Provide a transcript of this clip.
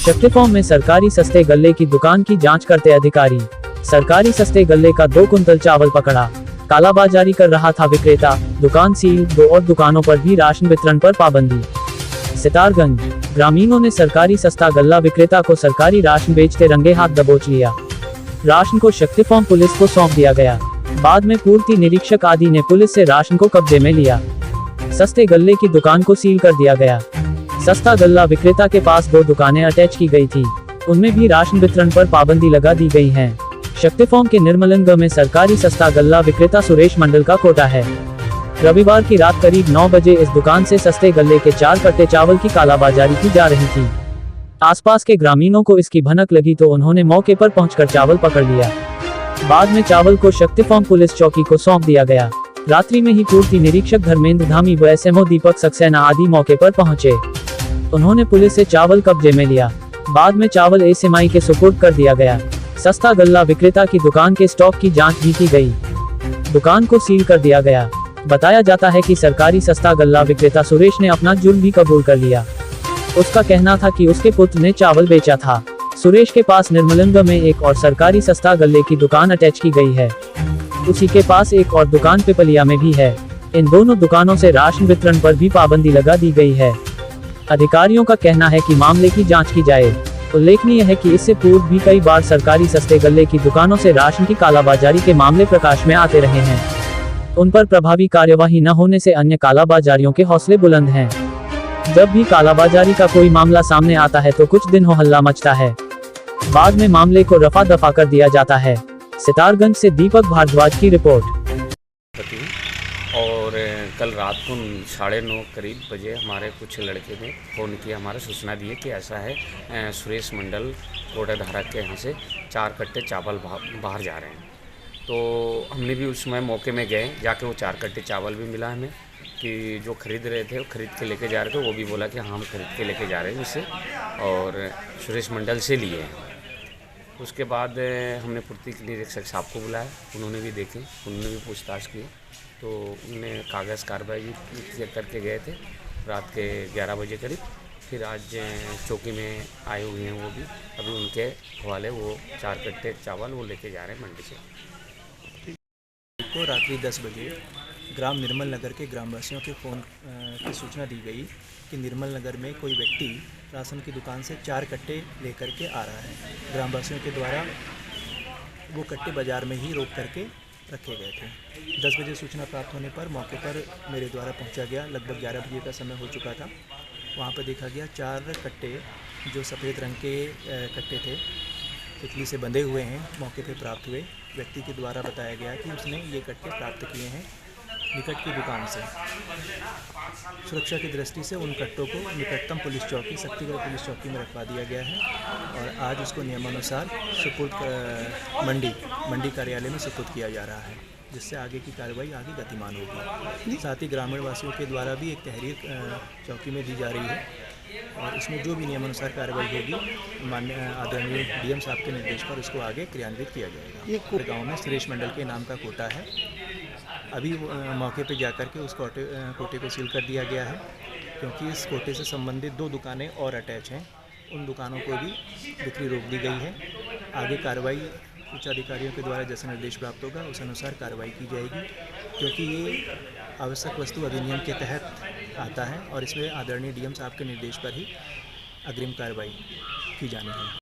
शक्ति फॉर्म में सरकारी सस्ते गल्ले की दुकान की जांच करते अधिकारी। सरकारी सस्ते गल्ले का 2 कुंतल चावल पकड़ा। कालाबाजारी कर रहा था विक्रेता। दुकान सील, 2 और दुकानों पर भी राशन वितरण पर पाबंदी। सितारगंज ग्रामीणों ने सरकारी सस्ता गल्ला विक्रेता को सरकारी राशन बेचते रंगे हाथ दबोच लिया। राशन को शक्ति फॉर्म पुलिस को सौंप दिया गया। बाद में पूर्ति निरीक्षक आदि ने पुलिस से राशन को कब्जे में लिया। सस्ते गल्ले की दुकान को सील कर दिया गया। सस्ता गल्ला विक्रेता के पास 2 दुकानें अटैच की गई थी, उनमें भी राशन वितरण पर पाबंदी लगा दी गई है। शक्ति फॉर्म के निर्मलंग में सरकारी सस्ता गल्ला विक्रेता सुरेश मंडल का कोटा है। रविवार की रात करीब 9 बजे इस दुकान से सस्ते गल्ले के 4 कट्टे चावल की कालाबाजारी की जा रही थी। आसपास के ग्रामीणों को इसकी भनक लगी तो उन्होंने मौके पर पहुंचकर चावल पकड़ लिया। बाद में चावल को शक्ति फॉर्म पुलिस चौकी को सौंप दिया गया। रात्रि में ही पूर्ति निरीक्षक धर्मेंद्र धामी व SMO दीपक सक्सेना आदि मौके पर पहुंचे। उन्होंने पुलिस से चावल कब्जे में लिया। बाद में चावल SMI के सुपुर्द कर दिया गया। सस्ता गल्ला विक्रेता की दुकान के स्टॉक की जांच भी की गई। दुकान को सील कर दिया गया। बताया जाता है कि सरकारी सस्ता गल्ला विक्रेता सुरेश ने अपना जुर्म भी कबूल कर लिया। उसका कहना था कि उसके पुत्र ने चावल बेचा था। सुरेश के पास निर्मलंग में एक और सरकारी सस्ता गल्ले की दुकान अटैच की गई है। उसी के पास एक और दुकान पिपलिया में भी है। इन दोनों दुकानों से राशन वितरण पर भी पाबंदी लगा दी गई है। अधिकारियों का कहना है कि मामले की जांच की जाए। उल्लेखनीय है कि इससे पूर्व भी कई बार सरकारी सस्ते गल्ले की दुकानों से राशन की कालाबाजारी के मामले प्रकाश में आते रहे हैं। उन पर प्रभावी कार्यवाही न होने से अन्य कालाबाजारियों के हौसले बुलंद हैं। जब भी कालाबाजारी का कोई मामला सामने आता है तो कुछ दिन हो हल्ला मचता है, बाद में मामले को रफा दफा कर दिया जाता है। सितारगंज से दीपक भारद्वाज की रिपोर्ट। और कल रात को 9:30 करीब बजे हमारे कुछ लड़के ने फ़ोन किया, हमारा सूचना दिए कि ऐसा है सुरेश मंडल कोटा धारक के यहाँ से 4 कट्टे चावल बाहर जा रहे हैं। तो हमने भी उस समय मौके में गए, जाके वो 4 कट्टे चावल भी मिला हमें कि जो खरीद रहे थे वो खरीद के लेके जा रहे थे, वो भी बोला कि हाँ हम खरीद के लेके जा रहे हैं इससे और सुरेश मंडल से लिए हैं। उसके बाद हमने पूर्ति निरीक्षक साहब को बुलाया, उन्होंने भी देखे, उन्होंने भी पूछताछ की, तो उन्होंने कागज़ कार्रवाई भी करके गए थे रात के 11 बजे करीब। फिर आज चौकी में आए हुए हैं वो भी, अभी उनके हवाले वो 4 कट्टे चावल वो लेके जा रहे हैं मंडी से। को रात्रि 10 बजे ग्राम निर्मल नगर के ग्रामवासियों के फ़ोन की सूचना दी गई कि निर्मल नगर में कोई व्यक्ति राशन की दुकान से 4 कट्टे लेकर के आ रहा है। ग्रामवासियों के द्वारा वो कट्टे बाज़ार में ही रोक करके रखे गए थे। 10 बजे सूचना प्राप्त होने पर मौके पर मेरे द्वारा पहुंचा गया। लगभग 11 बजे का समय हो चुका था। वहां पर देखा गया 4 कट्टे जो सफ़ेद रंग के कट्टे थे, तितली से बंधे हुए हैं, मौके पर प्राप्त हुए। व्यक्ति के द्वारा बताया गया कि उसने ये कट्टे प्राप्त किए हैं निकट की दुकान से। सुरक्षा की दृष्टि से उन कट्टों को निकटतम पुलिस चौकी शक्तिगढ़ पुलिस चौकी में रखवा दिया गया है और आज उसको नियमानुसार सुपुर्द मंडी कार्यालय में सुपुर्द किया जा रहा है, जिससे आगे की कार्रवाई आगे गतिमान होगी। साथ ही ग्रामीण वासियों के द्वारा भी एक तहरीर चौकी में दी जा रही है और इसमें जो भी नियमानुसार कार्रवाई होगी माननीय आदरणीय DM साहब के निर्देश पर उसको आगे क्रियान्वित किया जाएगा। ये गाँव में सुरेश मंडल के नाम का कोटा है। अभी मौके पर जाकर के उस कोटे को सील कर दिया गया है, क्योंकि इस कोटे से संबंधित 2 दुकानें और अटैच हैं। उन दुकानों को भी बिक्री रोक दी गई है। आगे कार्रवाई उच्च अधिकारियों के द्वारा जैसा निर्देश प्राप्त होगा उस अनुसार कार्रवाई की जाएगी, क्योंकि ये आवश्यक वस्तु अधिनियम के तहत आता है और इसमें आदरणीय DM साहब के निर्देश पर ही अग्रिम कार्रवाई की जानी है।